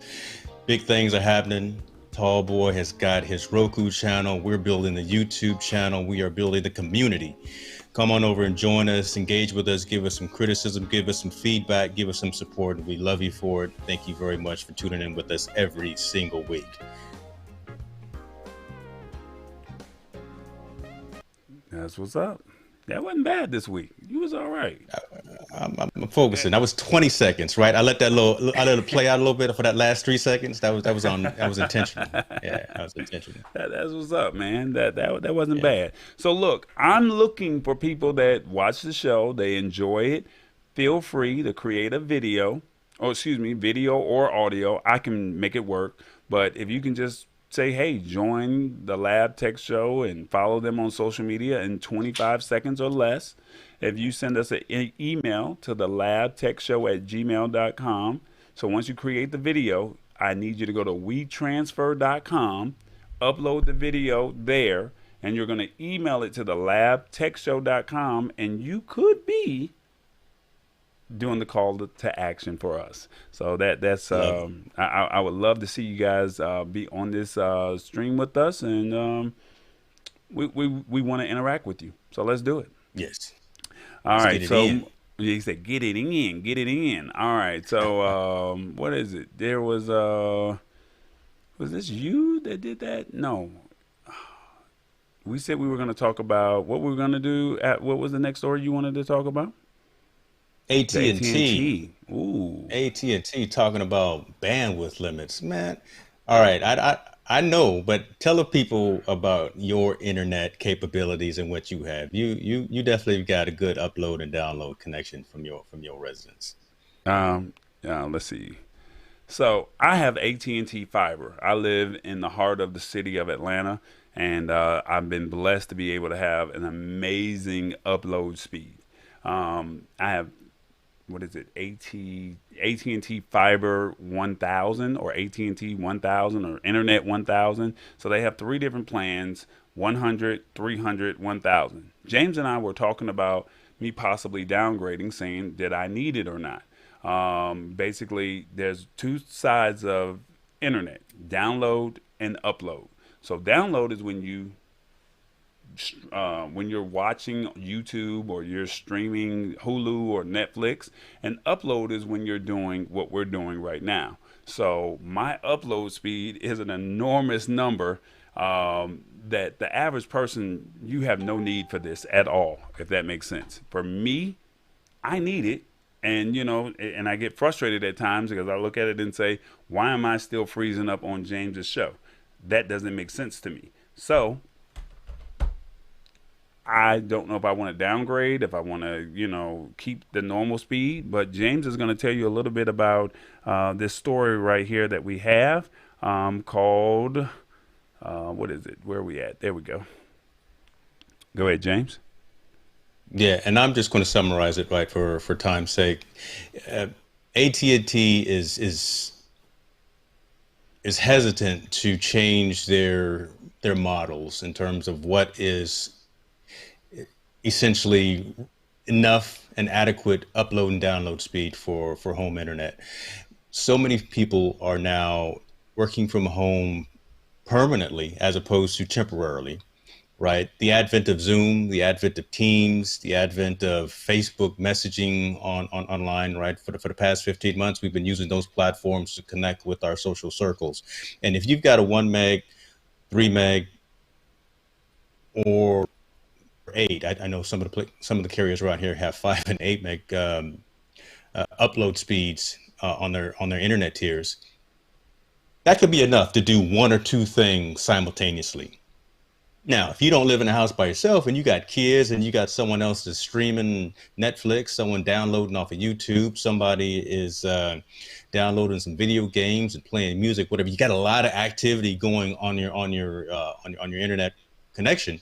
Big things are happening. Tall Boy has got his Roku channel. We're building the YouTube channel. We are building the community. Come on over and join us, engage with us, give us some criticism, give us some feedback, give us some support. We love you for it. Thank you very much for tuning in with us every single week.
That's what's up. That wasn't bad this week. You was all right.
I'm focusing. That was 20 seconds, right? I let it play out a little bit for that last 3 seconds. That was intentional. Yeah, that was intentional.
That's what's up, man. That wasn't bad. So look, I'm looking for people that watch the show, they enjoy it. Feel free to create a video, or excuse me, video or audio. I can make it work. But if you can just say, hey, join the Lab Tech Show and follow them on social media in 25 seconds or less. If you send us an email to the labtechshow@gmail.com. So once you create the video, I need you to go to wetransfer.com, upload the video there, and you're going to email it to the labtechshow.com, and you could be doing the call to action for us. So that's I would love to see you guys be on this stream with us, and we want to interact with you. So let's do it.
Yes.
All
Let's
right.
get it
So
in.
he said, "Get it in, get it in." All right. So what is it? There was this you that did that? No. We said we were going to talk about what we were going to do. What was the next story you wanted to talk about? The
AT&T.
AT&T. Ooh.
AT&T talking about bandwidth limits, man. All right, I know, but tell the people about your internet capabilities and what you have. You definitely got a good upload and download connection from your residence.
Let's see. So I have AT&T fiber. I live in the heart of the city of Atlanta, and I've been blessed to be able to have an amazing upload speed. I have, what is it, AT&T Fiber 1000 or AT&T 1000 or Internet 1000. So they have three different plans: 100, 300, 1000. James and I were talking about me possibly downgrading, saying did I need it or not. Basically, there's two sides of internet: download and upload. So download is when you're watching YouTube or you're streaming Hulu or Netflix, and upload is when you're doing what we're doing right now. So my upload speed is an enormous number that the average person, you have no need for this at all, if that makes sense. For me, I need it. And, and I get frustrated at times because I look at it and say, why am I still freezing up on James's show? That doesn't make sense to me. So I don't know if I want to downgrade, if I want to, keep the normal speed. But James is going to tell you a little bit about this story right here that we have called, what is it? Where are we at? There we go. Go ahead, James.
Yeah, and I'm just going to summarize it right for time's sake. AT&T is hesitant to change their models in terms of what is essentially enough and adequate upload and download speed for home internet. So many people are now working from home permanently as opposed to temporarily. right? The advent of Zoom, the advent of Teams, the advent of Facebook messaging online, right? For the past 15 months, we've been using those platforms to connect with our social circles. And if you've got a 1 meg, 3 meg, or 8, I know some of the carriers around here have 5 and 8 meg upload speeds on their internet tiers. That could be enough to do one or two things simultaneously. Now, if you don't live in a house by yourself and you got kids and you got someone else that's streaming Netflix, someone downloading off of YouTube, somebody is downloading some video games and playing music, whatever, you got a lot of activity going on your internet connection.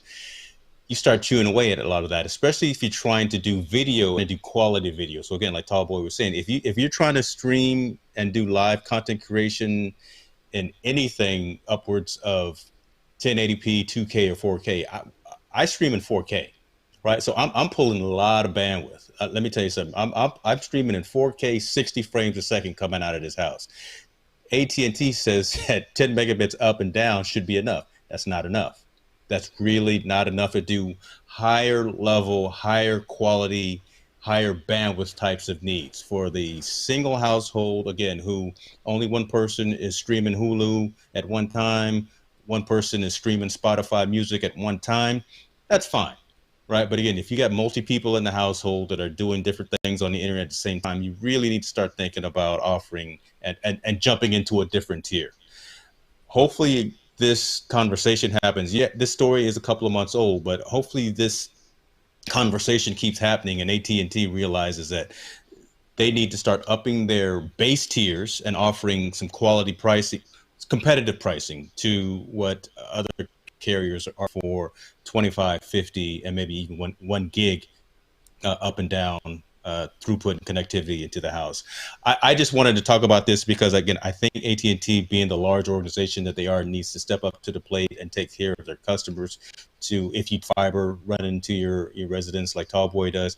You start chewing away at a lot of that, especially if you're trying to do video and do quality video. So again, like Tall Boy was saying, if you're trying to stream and do live content creation in anything upwards of 1080p, 2K, or 4K. I stream in 4K, right? So I'm pulling a lot of bandwidth. Let me tell you something. I'm streaming in 4K, 60 frames a second coming out of this house. AT&T says that 10 megabits up and down should be enough. That's not enough. That's really not enough to do higher level, higher quality, higher bandwidth types of needs for the single household, again, who only one person is streaming Hulu at one time, one person is streaming Spotify music at one time. That's fine, right? But again, if you got multi people in the household that are doing different things on the internet at the same time, you really need to start thinking about offering and jumping into a different tier. Hopefully this conversation happens. Yeah, this story is a couple of months old, but hopefully this conversation keeps happening and AT&T realizes that they need to start upping their base tiers and offering some quality pricing, competitive pricing to what other carriers are for 25, 50, and maybe even one gig up and down throughput and connectivity into the house. I just wanted to talk about this because, again, I think AT&T, being the large organization that they are, needs to step up to the plate and take care of their customers. To, if you fiber run into your residence like Tallboy does,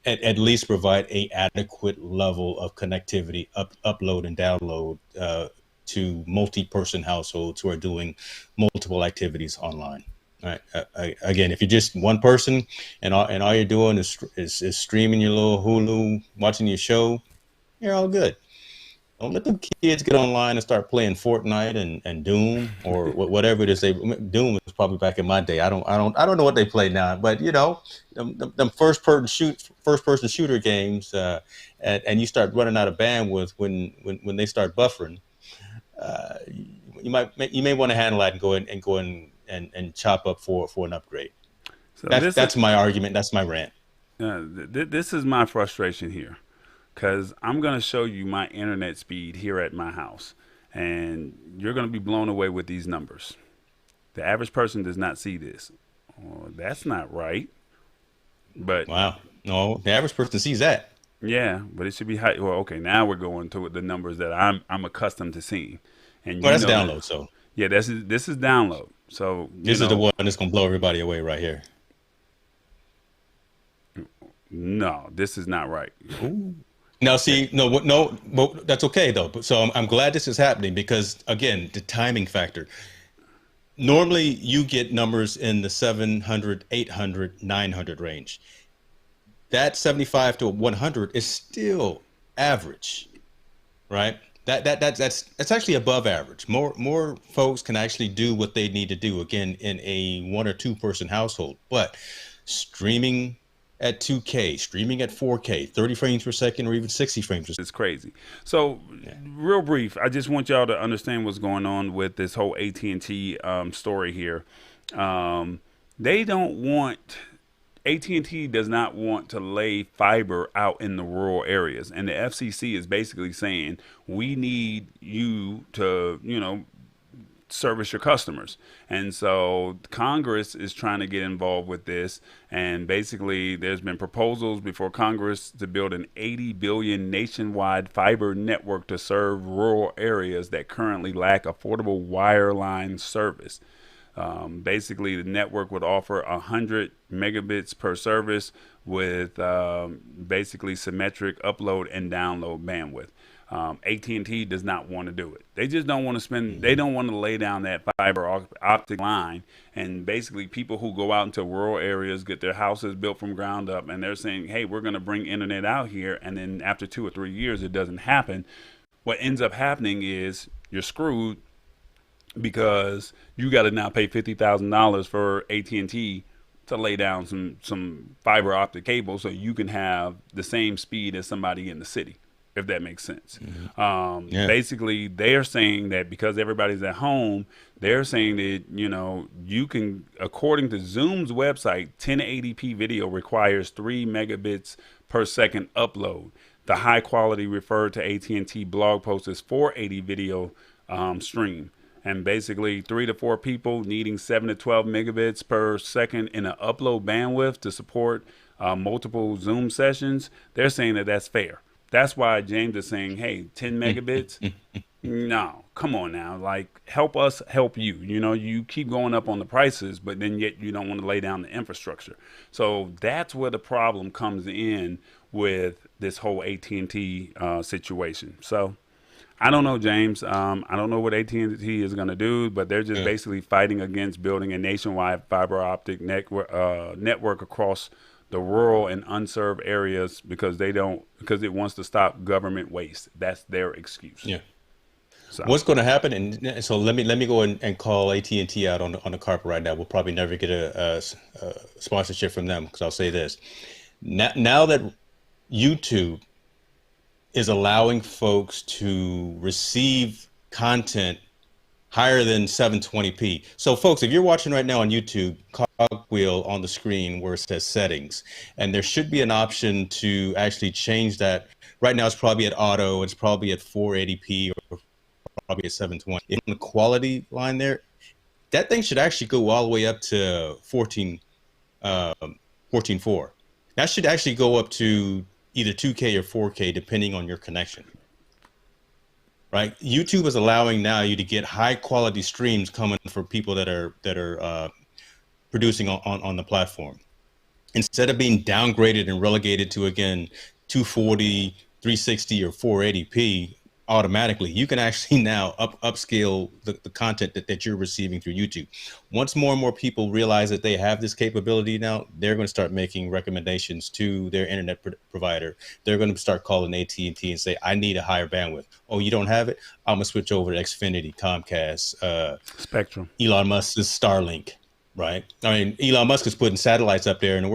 at least provide a adequate level of connectivity, upload and download to multi-person households who are doing multiple activities online. Right. Again, if you're just one person and all you're doing is streaming your little Hulu, watching your show, you're all good. Don't let them kids get online and start playing Fortnite and Doom or whatever it is. Doom was probably back in my day. I don't know what they play now, but them first person shooter games, and you start running out of bandwidth when they start buffering. You may want to handle that and go in and chop up for an upgrade.
So
that's my argument. That's my rant.
This is my frustration here, because I'm going to show you my internet speed here at my house, and you're going to be blown away with these numbers. The average person does not see this. Oh, that's not right. But
wow, no, the average person sees that.
Yeah, but it should be high. Well, okay, now we're going to the numbers that I'm accustomed to seeing. And
well, that's download. So
yeah, this is download. So
this is the one that's gonna blow everybody away right here.
No, this is not right.
Ooh. Now, see, no, that's okay though. But so I'm glad this is happening because, again, the timing factor. Normally, you get numbers in the 700, 800, 900 range. That 75 to 100 is still average, right? That's actually above average. More folks can actually do what they need to do, again, in a one or two person household. But streaming at 2K, streaming at 4K, 30 frames per second, or even 60 frames per second.
It's crazy. So, real brief, I just want y'all to understand what's going on with this whole AT&T story here. They don't want... AT&T does not want to lay fiber out in the rural areas, and the FCC is basically saying we need you to, service your customers. And so Congress is trying to get involved with this, and basically there's been proposals before Congress to build an $80 billion nationwide fiber network to serve rural areas that currently lack affordable wireline service. Basically, the network would offer 100 megabits per service with basically symmetric upload and download bandwidth. AT&T does not want to do it. They just don't want to spend. They don't want to lay down that fiber optic line. And basically, people who go out into rural areas get their houses built from ground up, and they're saying, "Hey, we're going to bring internet out here." And then after 2 or 3 years, it doesn't happen. What ends up happening is you're screwed because you got to now pay $50,000 for AT&T to lay down some fiber optic cable so you can have the same speed as somebody in the city, if that makes sense.
Yeah.
Basically, they're saying that because everybody's at home, they're saying that, you can, according to Zoom's website, 1080p video requires 3 megabits per second upload. The high quality referred to AT&T blog post is 480 video stream. And basically 3 to 4 people needing 7 to 12 megabits per second in an upload bandwidth to support multiple Zoom sessions. They're saying that that's fair. That's why James is saying, hey, 10 megabits? No, come on now. Like, help us help you. You keep going up on the prices, but then yet you don't want to lay down the infrastructure. So that's where the problem comes in with this whole AT&T situation. So I don't know, James. I don't know what AT&T is going to do, but they're just basically fighting against building a nationwide fiber optic network across the rural and unserved areas because it wants to stop government waste. That's their excuse.
Yeah.
So.
What's going to happen? And so let me go and call AT&T out on the carpet right now. We'll probably never get a sponsorship from them because I'll say this. Now that YouTube is allowing folks to receive content higher than 720p. So folks, if you're watching right now on YouTube, cogwheel on the screen where it says settings, and there should be an option to actually change that. Right now it's probably at auto, it's probably at 480p or probably at 720. In the quality line there, that thing should actually go all the way up to 14.4. That should actually go up to either 2K or 4K, depending on your connection. Right? YouTube is allowing now you to get high quality streams coming for people that are producing on the platform. Instead of being downgraded and relegated to, again, 240, 360, or 480p automatically, you can actually now upscale the content that you're receiving through YouTube. Once more and more people realize that they have this capability now, they're going to start making recommendations to their internet provider. They're going to start calling AT&T and say, I need a higher bandwidth. Oh, you don't have it? I'm going to switch over to Xfinity, Comcast, Spectrum, Elon Musk's Starlink. Right. I mean, Elon Musk is putting satellites up there in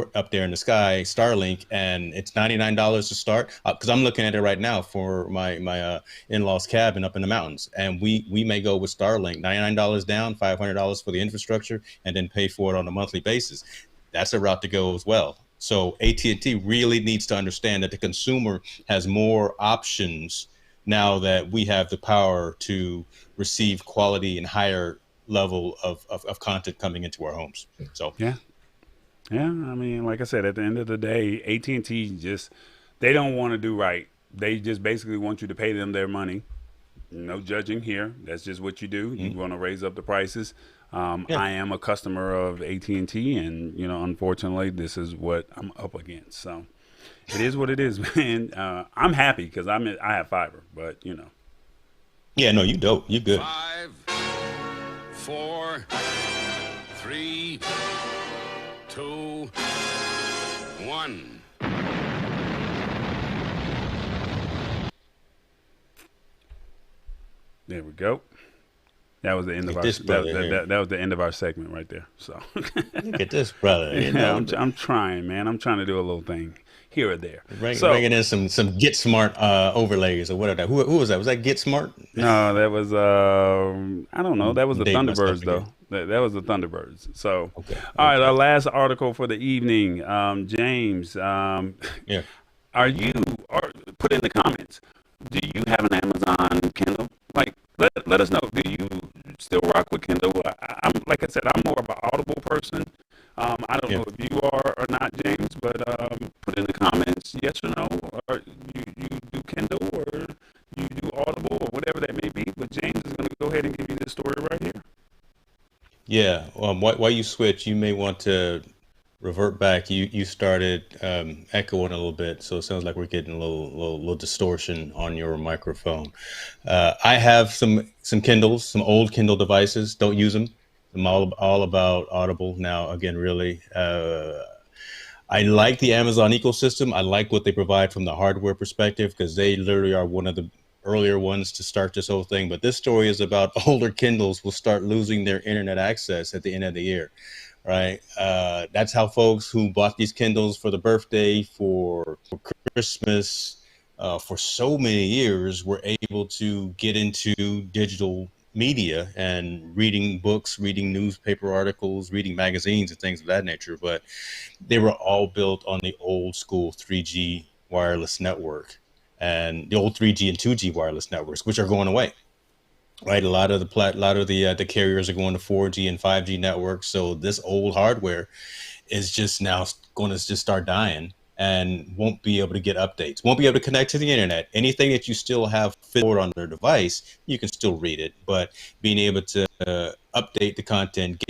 the sky, Starlink, and it's $99 to start. Because I'm looking at it right now for my in-laws cabin up in the mountains, and we may go with Starlink, $99 down, $500 for the infrastructure, and then pay for it on a monthly basis. That's a route to go as well. So AT&T really needs to understand that the consumer has more options now that we have the power to receive quality and higher level of content coming into our homes. So
yeah, I mean, like I said, at the end of the day, AT&T they don't want to do right. They just basically want you to pay them their money. No judging here. That's just what you do. You want to raise up the prices. I am a customer of AT&T, and unfortunately, this is what I'm up against. So it is what it is, man. I'm happy because I have fiber, but
Yeah, no, you dope. You good.
5, 4, 3, 2, 1.
There we go. That was the end of our that was the end of our segment right there. So
look at this brother.
I'm trying, man. I'm trying to do a little thing here or there.
Bringing in some Get Smart overlays or whatever. Who was that? Was that Get Smart?
No, that was I don't know. That was the Thunderbirds though. That was the Thunderbirds. So all right, our last article for the evening. James,
yeah.
Put in the comments. Do you have an Amazon Kindle? Like, let us know. Do you still rock with Kindle? I'm like I said, I'm more of an Audible person. I don't know if you are or not, James, but put in the comments yes or no. Or you do Kindle or you do Audible or whatever that may be. But James is going to go ahead and give you this story right here.
Yeah. While you switch, you may want to revert back. You started echoing a little bit, so it sounds like we're getting a little distortion on your microphone. I have some Kindles, some old Kindle devices. Don't use them. I'm all about Audible now. Again, really, I like the Amazon ecosystem. I like what they provide from the hardware perspective because they literally are one of the earlier ones to start this whole thing. But this story is about older Kindles will start losing their internet access at the end of the year, right? That's how folks who bought these Kindles for the birthday, for Christmas, for so many years were able to get into digital media and reading books, reading newspaper articles, reading magazines and things of that nature. But they were all built on the old school 3G wireless network and the old 3G and 2G wireless networks, which are going away. Right, a lot of the carriers are going to 4G and 5G networks. So this old hardware is just now going to just start dying and won't be able to get updates, won't be able to connect to the internet. Anything that you still have stored on their device, you can still read it, but being able to update the content,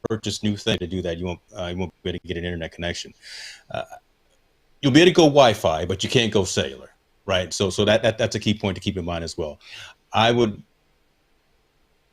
purchase new things to do that, you won't be able to get an internet connection. You'll be able to go Wi-Fi, but you can't go cellular, right? So that's a key point to keep in mind as well. I would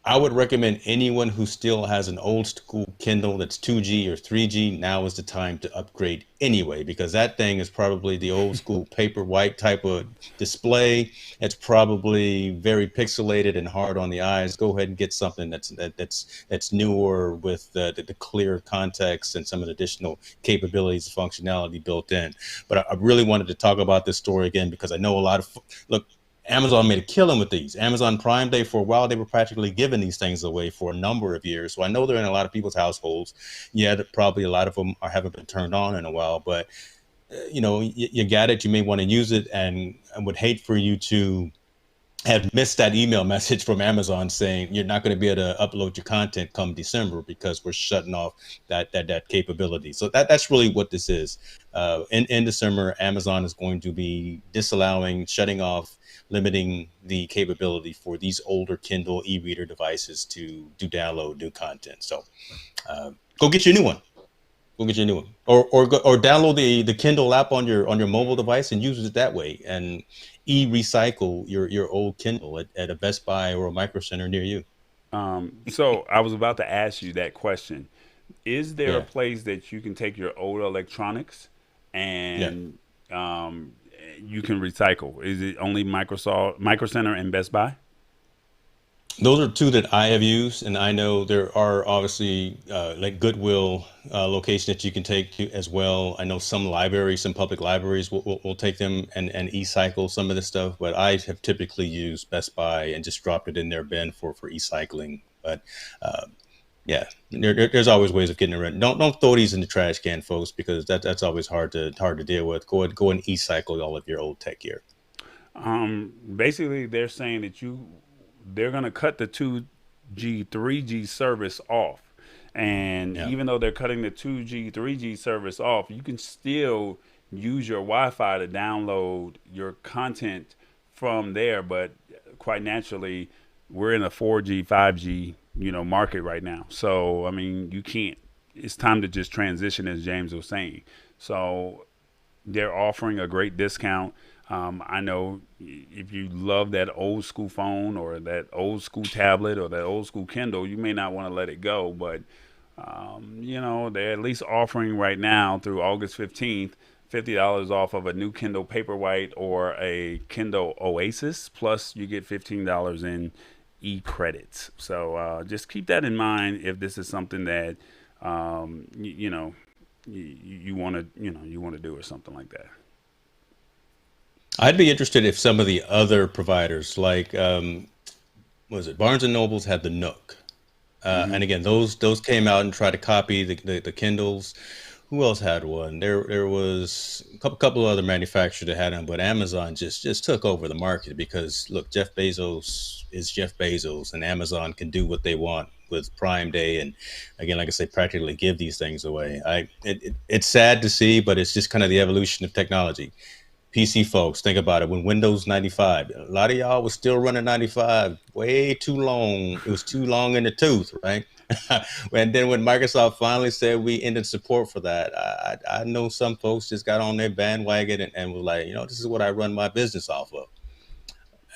I would recommend anyone who still has an old school Kindle that's 2G or 3G, now is the time to upgrade anyway, because that thing is probably the old school paper white type of display. It's probably very pixelated and hard on the eyes. Go ahead and get something that's newer with the clear context and some of the additional capabilities and functionality built in. But I really wanted to talk about this story again because I know a lot of look. Amazon made a killing with these. Amazon Prime Day, for a while, they were practically giving these things away for a number of years. So I know they're in a lot of people's households. Yeah, probably a lot of them haven't been turned on in a while, but you got it. You may want to use it, and I would hate for you to have missed that email message from Amazon saying you're not going to be able to upload your content come December because we're shutting off that capability. So that's really what this is. In December, Amazon is going to be disallowing, shutting off, limiting the capability for these older Kindle e-reader devices to download new content. So go get your new one. Go get you a new one, or download the Kindle app on your mobile device and use it that way, and recycle your old Kindle at a Best Buy or a Micro Center near you.
So I was about to ask you that question. Is there a
Yeah,
place that you can take your old electronics
yeah.
and you can recycle? Is it only Microsoft, Micro Center, and Best Buy?
Those are two that I have used, and I know there are obviously like Goodwill location that you can take to as well. I know some libraries, some public libraries will take them and e-cycle some of this stuff, but I have typically used Best Buy and just dropped it in their bin for e-cycling. But yeah, there's always ways of getting it rid. Don't throw these in the trash can, folks, because that's always hard to deal with. Go and e-cycle all of your old tech gear.
Basically, they're saying that they're going to cut the 2G, 3G service off. And
Yeah.
even though they're cutting the 2G, 3G service off, you can still use your Wi-Fi to download your content from there. But quite naturally, we're in a 4G, 5G, market right now. So, I mean, you can't. It's time to just transition, as James was saying. So they're offering a great discount. I know if you love that old school phone or that old school tablet or that old school Kindle, you may not want to let it go. But, they're at least offering right now through August 15th, $50 off of a new Kindle Paperwhite or a Kindle Oasis. Plus, you get $15 in e-credits. So just keep that in mind if this is something that, you want to, you want to do or something like that.
I'd be interested if some of the other providers, like was it Barnes and Nobles, had the Nook,
Hmm.
and again those came out and tried to copy the Kindles. Who else had one? There was a couple of other manufacturers that had them, but Amazon just took over the market because look, Jeff Bezos is Jeff Bezos, and Amazon can do what they want with Prime Day, and again, like I say, practically give these things away. It's sad to see, but it's just kind of the evolution of technology. PC folks, think about it. When Windows 95, a lot of y'all was still running 95 way too long. It was too long in the tooth, right? And then when Microsoft finally said we ended support for that, I know some folks just got on their bandwagon and was like, this is what I run my business off of.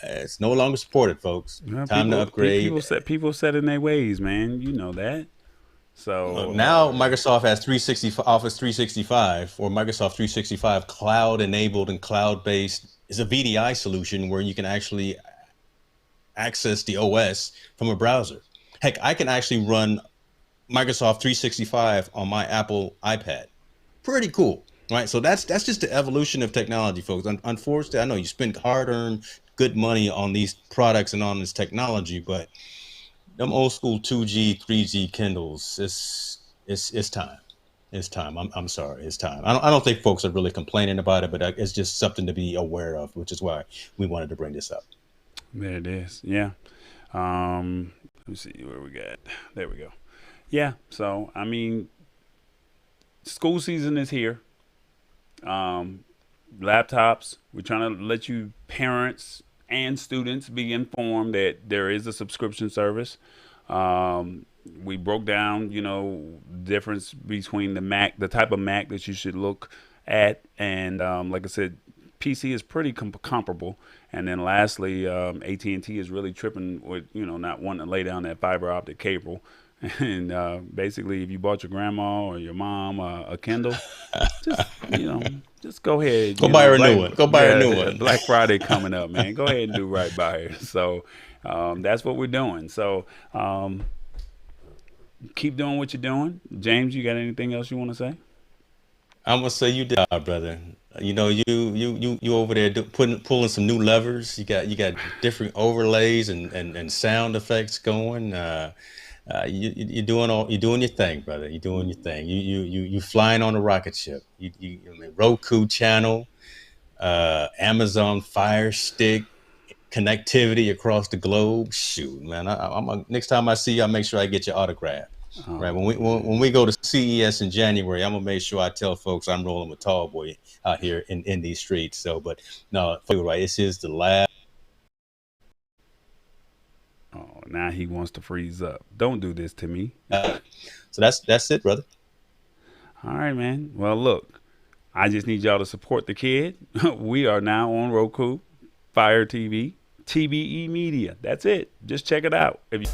It's no longer supported, folks.
Well,
Time to upgrade.
people set in their ways, man. You know that. So
Now Microsoft has 360 Office 365 or Microsoft 365 cloud enabled and cloud based. Is a VDI solution where you can actually access the OS from a browser. Heck, I can actually run Microsoft 365 on my Apple iPad. Pretty cool, right? So that's just the evolution of technology, folks. Unfortunately, I know you spend hard-earned good money on these products and on this technology, but them old school 2G, 3G Kindles, it's time. It's time. I'm sorry. It's time. I don't think folks are really complaining about it, but it's just something to be aware of, which is why we wanted to bring this up.
there it is. Yeah. Let me see where we got. There we go. Yeah. So I mean, school season is here. Laptops. We're trying to let you parents and students be informed that there is a subscription service. We broke down, difference between the type of Mac that you should look at, and like I said, PC is pretty comparable. And then lastly, AT&T is really tripping with not wanting to lay down that fiber optic cable. And basically, if you bought your grandma or your mom a Kindle, just go ahead.
Go buy her a new one. Go buy her a new one.
Black Friday coming up, man. Go ahead and do right by her. So that's what we're doing. So keep doing what you're doing. James, you got anything else you want to say?
I'm gonna say you did, brother. You over there pulling some new levers. You got different overlays and sound effects going. You're doing your thing, brother. You're doing your thing. You flying on a rocket ship. Roku channel, Amazon Fire Stick, connectivity across the globe. Shoot, man. Next time I see you, I'll make sure I get your autograph. Right. When we go to CES in January, I'm gonna make sure I tell folks I'm rolling with Tall Boy out here in these streets. So, but no, you're right. This is the lab.
Oh, now he wants to freeze up. Don't do this to me.
So that's it, brother.
All right, man. Well, look, I just need y'all to support the kid. We are now on Roku, Fire TV, TBE Media. That's it. Just check it out. If you